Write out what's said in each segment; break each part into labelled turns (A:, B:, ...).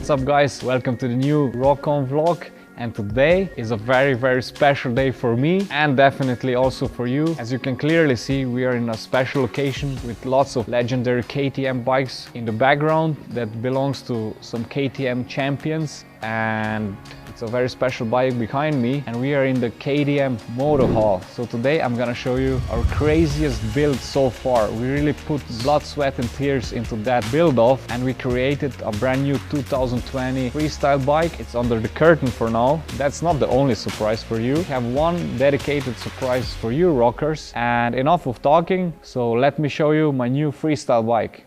A: What's up guys, welcome to the new Rock-On vlog. And today is a very special day for me and definitely also for you. As you can clearly see, we are in a special location with lots of legendary KTM bikes in the background that belongs to some KTM champions, and it's a very special bike behind me, and we are in the KTM Moto Hall. So today I'm gonna show you our craziest build so far. We really put blood, sweat and tears into that build off, and we created a brand new 2020 freestyle bike. It's under the curtain for now. That's not the only surprise for you. We have one dedicated surprise for you rockers. And enough of talking, so let me show you my new freestyle bike.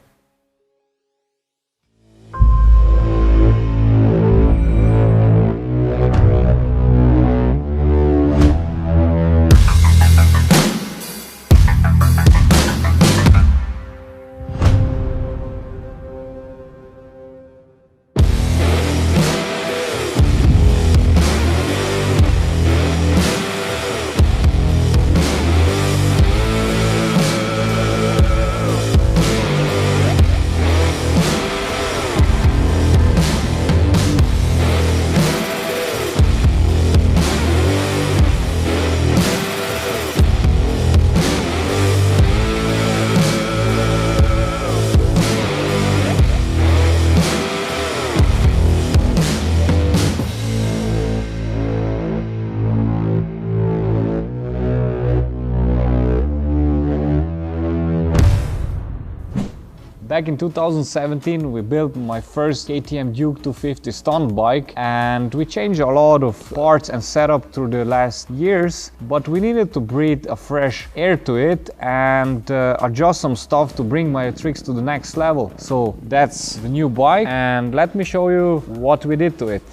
A: Back in 2017 we built my first KTM Duke 250 stunt bike, and we changed a lot of parts and setup through the last years, but we needed to breathe a fresh air to it and adjust some stuff to bring my tricks to the next level. So that's the new bike, and let me show you what we did to it.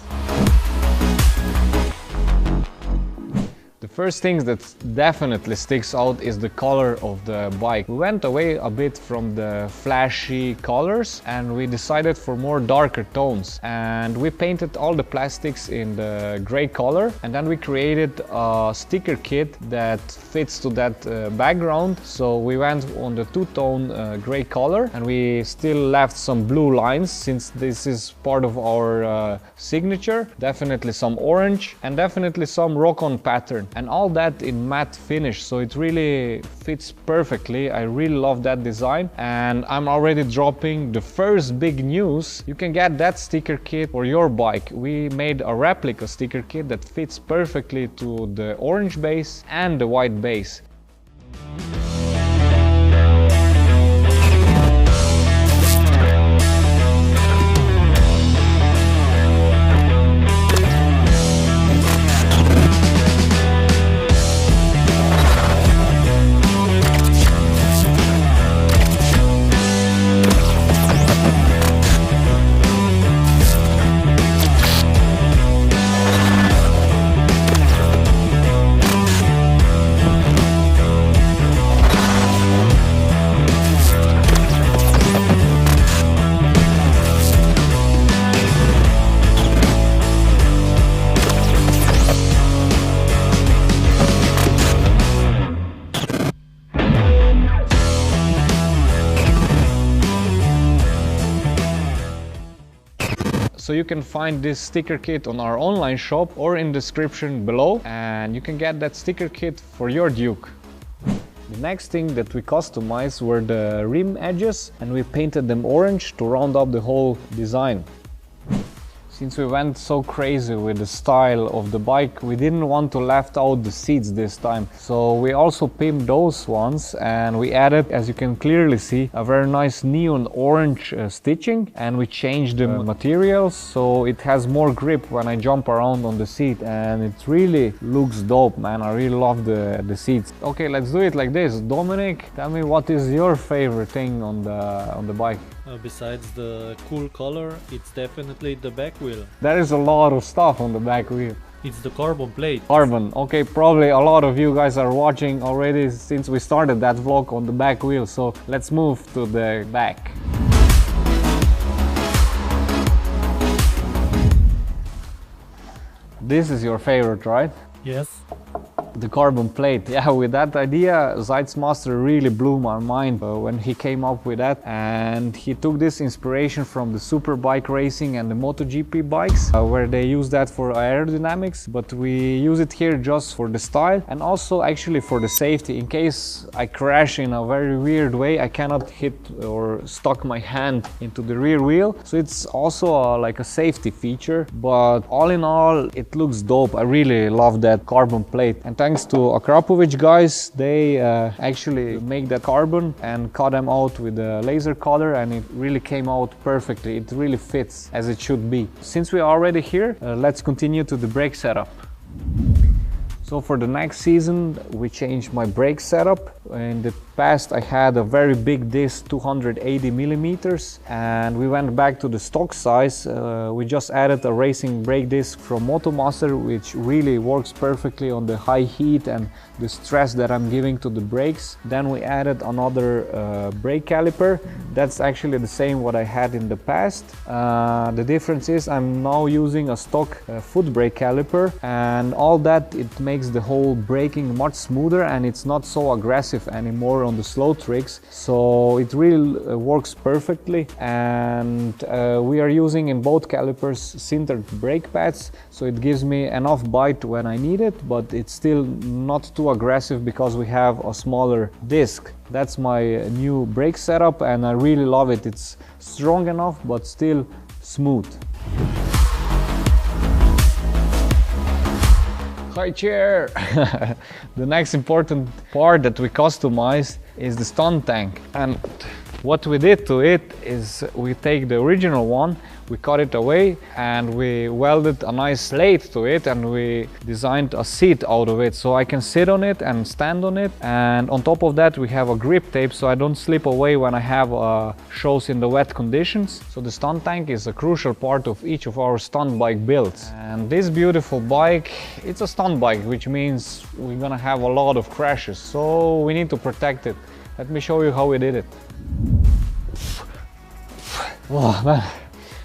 A: First thing that definitely sticks out is the color of the bike. We went away a bit from the flashy colors and we decided for more darker tones, and we painted all the plastics in the gray color, and then we created a sticker kit that fits to that background. So we went on the two-tone gray color, and we still left some blue lines since this is part of our signature. Definitely some orange and definitely some Rock-On pattern, and all that in matte finish, so it really fits perfectly. I really love that design, and I'm already dropping the first big news. You can get that sticker kit for your bike. We made a replica sticker kit that fits perfectly to the orange base and the white base. So you can find this sticker kit on our online shop or in the description below, and you can get that sticker kit for your Duke. The next thing that we customized were the rim edges, and we painted them orange to round up the whole design. Since we went so crazy with the style of the bike, we didn't want to left out the seats this time. So we also pimped those ones, and we added, as you can clearly see, a very nice neon orange stitching, and we changed the materials so it has more grip when I jump around on the seat, and it really looks dope, man. I really love the seats. Okay, let's do it like this. Dominic, tell me, what is your favorite thing on the bike?
B: Besides the cool color, it's definitely the back wheel.
A: There is a lot of stuff on the back wheel.
B: It's the carbon plate.
A: Carbon, okay, probably a lot of you guys are watching already since we started that vlog on the back wheel, so let's move to the back. This is your favorite, right?
B: Yes.
A: the carbon plate. Yeah, with that idea, Zeitzmaster really blew my mind when he came up with that, and he took this inspiration from the superbike racing and the MotoGP bikes, where they use that for aerodynamics, but we use it here just for the style and also actually for the safety. In case I crash in a very weird way, I cannot hit or stuck my hand into the rear wheel, so it's also like a safety feature. But all in all, it looks dope. I really love that carbon plate, and thanks to Akrapovic guys, they actually make that carbon and cut them out with a laser cutter, and it really came out perfectly. It really fits as it should be. Since we are already here, let's continue to the brake setup. So for the next season, we changed my brake setup. In the past, I had a very big disc, 280 millimeters, and we went back to the stock size. We just added a racing brake disc from Motomaster, which really works perfectly on the high heat and the stress that I'm giving to the brakes. Then we added another brake caliper. That's actually the same what I had in the past. The difference is I'm now using a stock foot brake caliper, and all that, it makes the whole braking much smoother, and it's not so aggressive anymore on the slow tricks, so it really works perfectly. And we are using in both calipers sintered brake pads, so it gives me enough bite when I need it, but it's still not too aggressive because we have a smaller disc. That's my new brake setup, and I really love it. It's strong enough but still smooth. High chair! The next important part that we customized is the stun tank, and what we did to it is we take the original one, we cut it away, and we welded a nice plate to it, and we designed a seat out of it so I can sit on it and stand on it. And on top of that, we have a grip tape so I don't slip away when I have shows in the wet conditions. So the stun tank is a crucial part of each of our stunt bike builds. And this beautiful bike, it's a stunt bike, which means we're gonna have a lot of crashes, so we need to protect it. Let me show you how we did it. Oh man,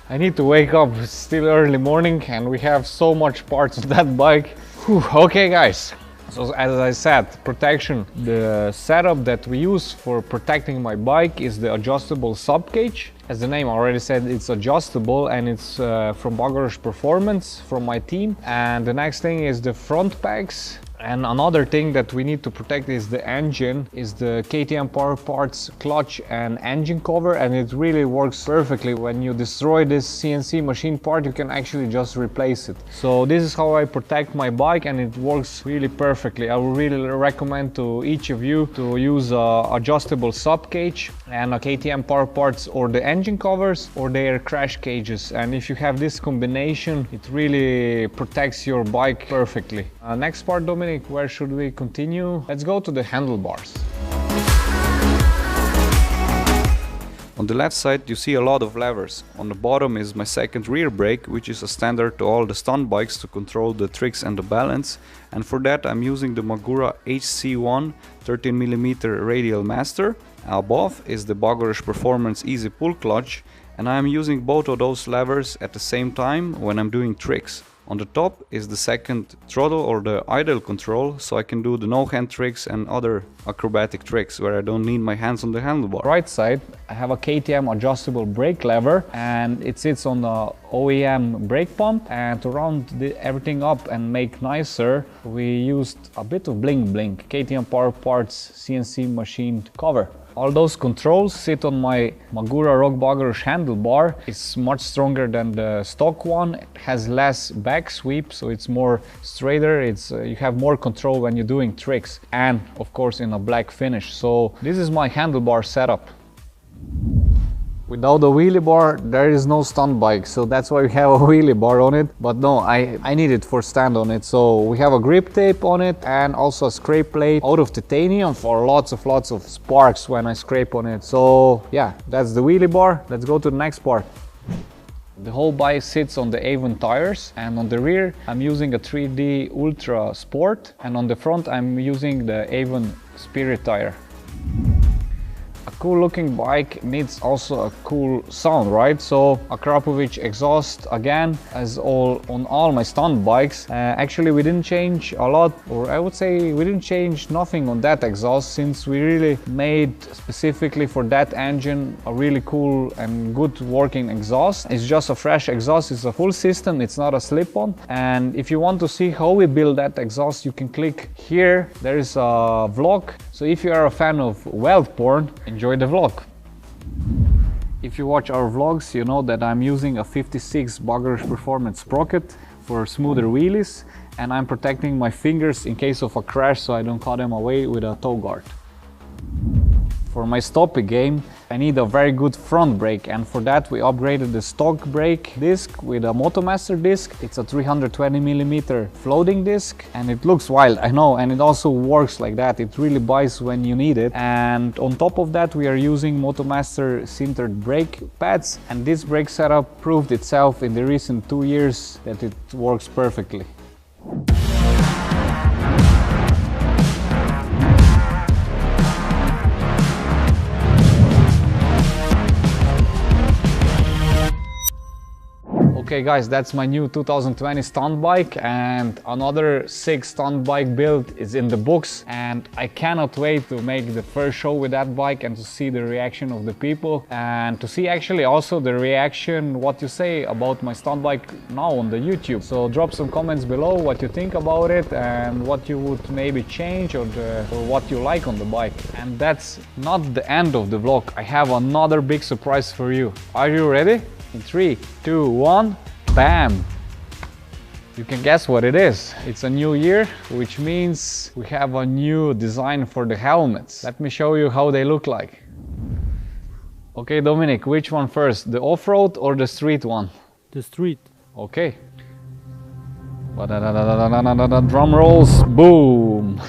A: I need to wake up. It's still early morning and we have so much parts of that bike. Whew. Okay guys, so as I said, protection. The setup that we use for protecting my bike is the adjustable sub cage. As the name already said, it's adjustable, and it's from Bagorosh Performance, from my team. And the next thing is the front pegs. And another thing that we need to protect is the engine, is the KTM Power Parts clutch and engine cover, and it really works perfectly. When you destroy this CNC machine part, you can actually just replace it. So this is how I protect my bike, and it works really perfectly. I would really recommend to each of you to use a adjustable sub cage and a KTM Power Parts, or the engine covers or their crash cages. And if you have this combination, it really protects your bike perfectly. Next part, Dominic, where should we continue? Let's go to the handlebars.
C: On the left side you see a lot of levers. On the bottom is my second rear brake, which is a standard to all the stunt bikes to control the tricks and the balance. And for that I'm using the Magura HC1 13mm radial master. Above is the Bagorosh Performance Easy Pull clutch, and I am using both of those levers at the same time when I'm doing tricks. On the top is the second throttle, or the idle control, so I can do the no-hand tricks and other acrobatic tricks where I don't need my hands on the handlebar.
A: Right side, I have a KTM adjustable brake lever, and it sits on the OEM brake pump. And to round everything up and make nicer, we used a bit of bling bling, KTM Power Parts CNC machined cover. All those controls sit on my Magura Rock Bagorosh handlebar. It's much stronger than the stock one. It has less back sweep, so it's more straighter. You have more control when you're doing tricks, and of course in a black finish. So this is my handlebar setup. Without a wheelie bar, there is no stunt bike, so that's why we have a wheelie bar on it. But no, I need it for stand on it. So we have a grip tape on it, and also a scrape plate out of titanium for lots of sparks when I scrape on it. So yeah, that's the wheelie bar. Let's go to the next part. The whole bike sits on the Avon tires, and on the rear I'm using a 3D Ultra Sport, and on the front I'm using the Avon Spirit tire. A cool looking bike needs also a cool sound, right? So Akrapovic exhaust again, as on all my stunt bikes. Actually we didn't change a lot, or I would say we didn't change nothing on that exhaust, since we really made specifically for that engine a really cool and good working exhaust. It's just a fresh exhaust, it's a full system, it's not a slip-on. And if you want to see how we build that exhaust, you can click here, there is a vlog. So if you are a fan of weld porn, enjoy the vlog. If you watch our vlogs, you know that I'm using a 56 Bogger Performance sprocket for smoother wheelies, and I'm protecting my fingers in case of a crash so I don't cut them away with a toe guard. For my stoppie game, I need a very good front brake, and for that we upgraded the stock brake disc with a Motomaster disc. It's a 320mm floating disc and it looks wild, I know, and it also works like that. It really bites when you need it. And on top of that we are using Motomaster sintered brake pads, and this brake setup proved itself in the recent 2 years that it works perfectly. Okay guys, that's my new 2020 stunt bike, and another sick stunt bike build is in the books, and I cannot wait to make the first show with that bike and to see the reaction of the people, and to see actually also the reaction, what you say about my stunt bike now on the YouTube. So drop some comments below what you think about it and what you would maybe change, or what you like on the bike. And that's not the end of the vlog. I have another big surprise for you. Are you ready? In 3, 2, 1, bam! You can guess what it is. It's a new year, which means we have a new design for the helmets. Let me show you how they look like. Okay, Dominic, which one first? The off-road or the street one?
B: The street.
A: Okay. Drum rolls, boom!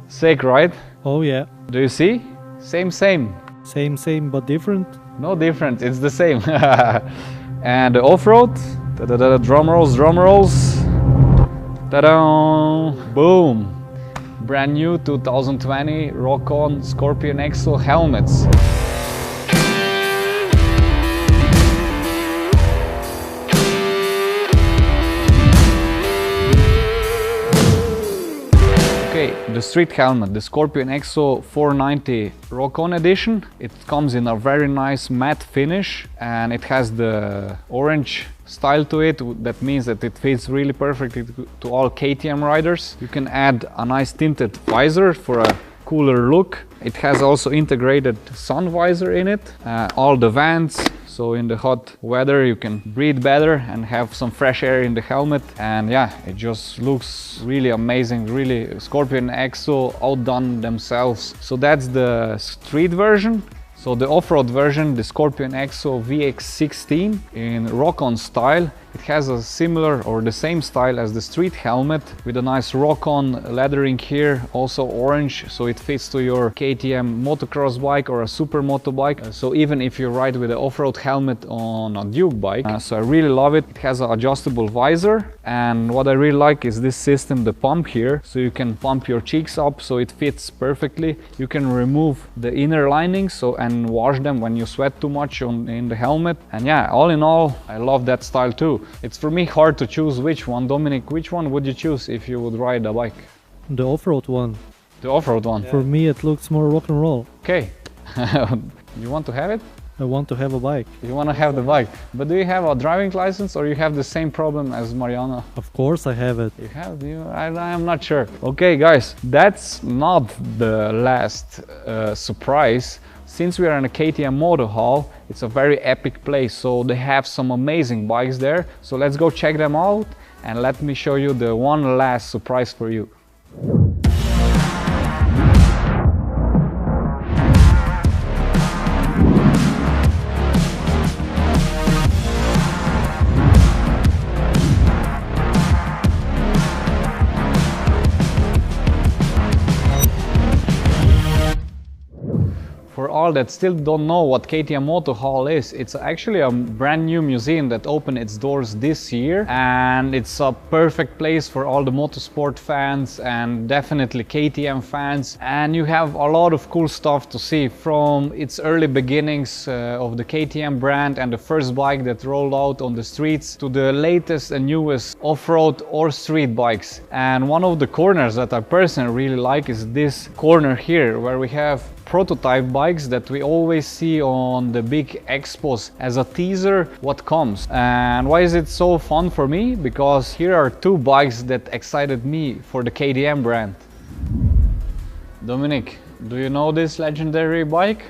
A: Sick, right?
B: Oh yeah.
A: Do you see? Same.
B: Same but different.
A: No different, it's the same. And the off-road, drum rolls, ta-da! Boom! Brand new 2020 Rock-On Scorpion Exo helmets. Okay, the street helmet, the Scorpion Exo 490 Rock-On edition. It comes in a very nice matte finish, and it has the orange style to it. That means that it fits really perfectly to all KTM riders. You can add a nice tinted visor for a cooler look. It has also integrated sun visor in it, all the vents. So in the hot weather you can breathe better and have some fresh air in the helmet, and yeah, it just looks really amazing. Really, Scorpion Exo outdone themselves. So that's the street version. So the off-road version, the Scorpion Exo VX16 in Rock-On style. It has a similar or the same style as the street helmet, with a nice Rock-On lettering here, also orange, so it fits to your KTM motocross bike or a super moto bike. So even if you ride with an off-road helmet on a Duke bike. So I really love it. It has an adjustable visor, and what I really like is this system, the pump here, so you can pump your cheeks up so it fits perfectly. You can remove the inner linings and wash them when you sweat too much in the helmet. And yeah, all in all, I love that style too. It's for me hard to choose which one. Dominic, which one would you choose if you would ride a bike?
B: The off-road one.
A: The off-road one?
B: For me it looks more rock and roll.
A: Okay. You want to have it?
B: I want to have a bike.
A: You want to have the bike. But do you have a driving license, or you have the same problem as Mariana?
B: Of course I have it.
A: You have? I'm not sure. Okay guys, that's not the last surprise. Since we are in a KTM Moto Hall, it's a very epic place, so they have some amazing bikes there. So let's go check them out, and let me show you the one last surprise for you. all that still don't know what KTM Moto Hall is, it's actually a brand new museum that opened its doors this year, and it's a perfect place for all the motorsport fans and definitely KTM fans. And you have a lot of cool stuff to see, from its early beginnings of the KTM brand and the first bike that rolled out on the streets to the latest and newest off-road or street bikes. And one of the corners that I personally really like is this corner here, where we have prototype bikes that we always see on the big expos as a teaser what comes. And why is it so fun for me? Because here are two bikes that excited me for the KTM brand. Dominic, do you know this legendary bike?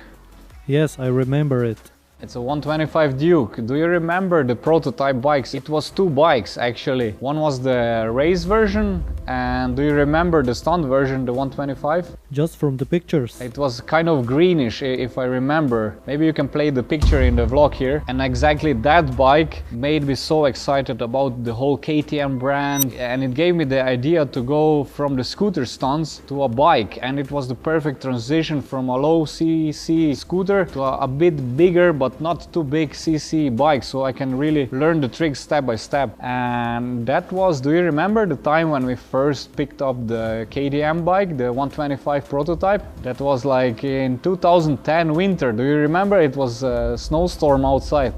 B: Yes, I remember it.
A: It's a 125 Duke. Do you remember the prototype bikes? It was two bikes actually. One was the race version, and do you remember the stunt version, the 125?
B: Just from the pictures.
A: It was kind of greenish, if I remember. Maybe you can play the picture in the vlog here. And exactly that bike made me so excited about the whole KTM brand, and it gave me the idea to go from the scooter stunts to a bike, and it was the perfect transition from a low CC scooter to a bit bigger but not too big CC bike, so I can really learn the tricks step by step. And that was, do you remember the time when we first picked up the KTM bike, the 125 prototype? That was like in 2010 winter. Do you remember? It was a snowstorm outside.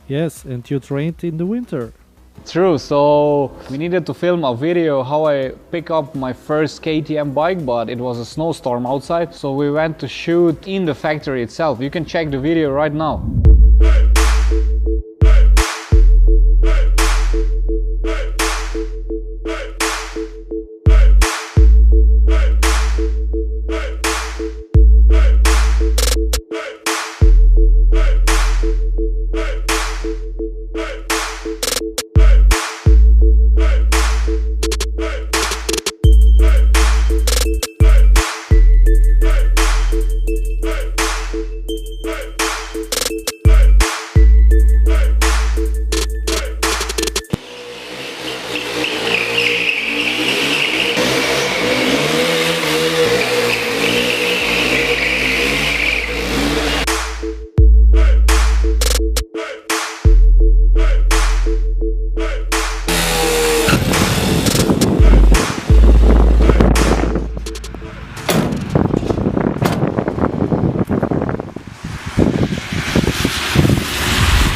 B: Yes, and you trained in the winter.
A: True, so we needed to film a video how I pick up my first KTM bike, but it was a snowstorm outside, so we went to shoot in the factory itself. You can check the video right now.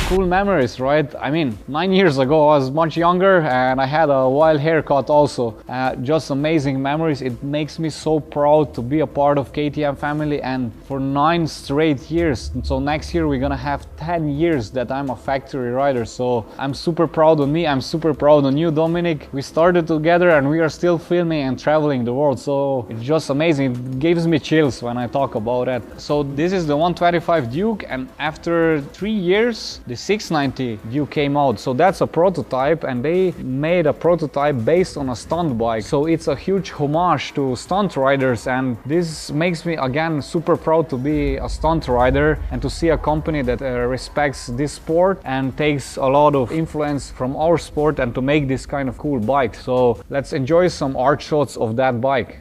A: Cool memories, right? I mean, 9 years ago I was much younger and I had a wild haircut also. Just amazing memories. It makes me so proud to be a part of KTM family, and for 9 straight years. So next year we're gonna have 10 years that I'm a factory rider. So I'm super proud of me. I'm super proud on you, Dominic. We started together and we are still filming and traveling the world. So it's just amazing. It gives me chills when I talk about it. So this is the 125 Duke, and after 3 years, the 690 Duke came out. So that's a prototype, and they made a prototype based on a stunt bike. So it's a huge homage to stunt riders, and this makes me again super proud to be a stunt rider and to see a company that respects this sport and takes a lot of influence from our sport and to make this kind of cool bike. So let's enjoy some art shots of that bike.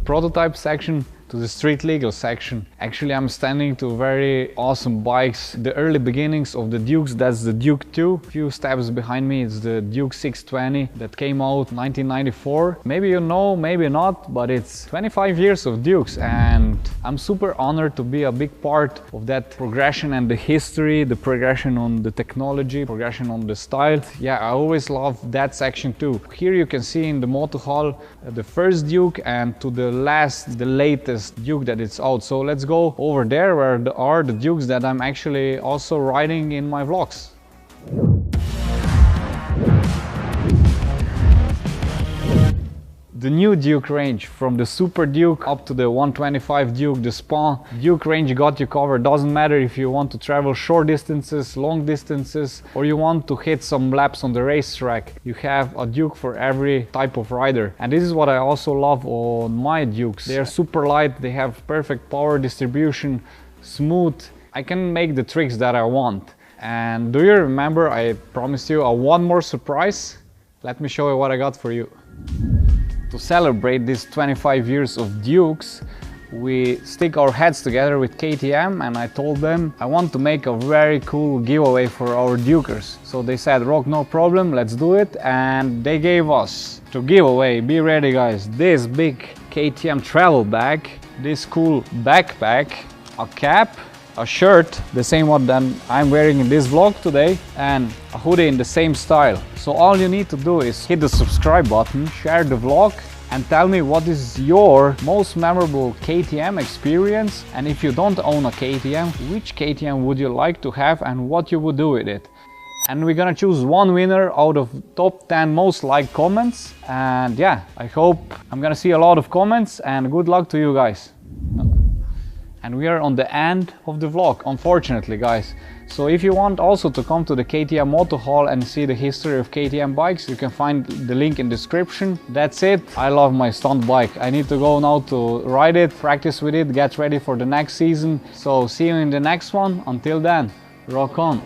A: Prototype section to the street legal section. Actually, I'm standing to very awesome bikes. The early beginnings of the Dukes, that's the Duke 2. A few steps behind me, it's the Duke 620 that came out 1994. Maybe you know, maybe not, but it's 25 years of Dukes, and I'm super honored to be a big part of that progression and the history, the progression on the technology, progression on the style. Yeah, I always love that section too. Here you can see in the Moto Hall the first Duke and to the last, the latest Duke that it's out. So let's go over there where are the Dukes that I'm actually also riding in my vlogs. The new Duke range, from the Super Duke up to the 125 Duke, the Spawn Duke range got you covered. Doesn't matter if you want to travel short distances, long distances, or you want to hit some laps on the racetrack. You have a Duke for every type of rider. And this is what I also love on my Dukes. They are super light, they have perfect power distribution, smooth. I can make the tricks that I want. And do you remember I promised you a one more surprise? Let me show you what I got for you. To celebrate these 25 years of Dukes, we stick our heads together with KTM, and I told them I want to make a very cool giveaway for our Dukers. So they said, Rok, no problem, let's do it. And they gave us to give away, be ready guys, this big KTM travel bag, this cool backpack, a cap, a shirt, the same one that I'm wearing in this vlog today, and a hoodie in the same style. So all you need to do is hit the subscribe button, share the vlog, and tell me what is your most memorable KTM experience, and if you don't own a KTM, which KTM would you like to have and what you would do with it. And we're gonna choose one winner out of top 10 most liked comments. And yeah, I hope I'm gonna see a lot of comments, and good luck to you guys. And we are on the end of the vlog, unfortunately guys. So if you want also to come to the KTM Moto Hall and see the history of KTM bikes, you can find the link in the description. That's it. I love my stunt bike. I need to go now to ride it, practice with it, get ready for the next season. So see you in the next one. Until then, rock on.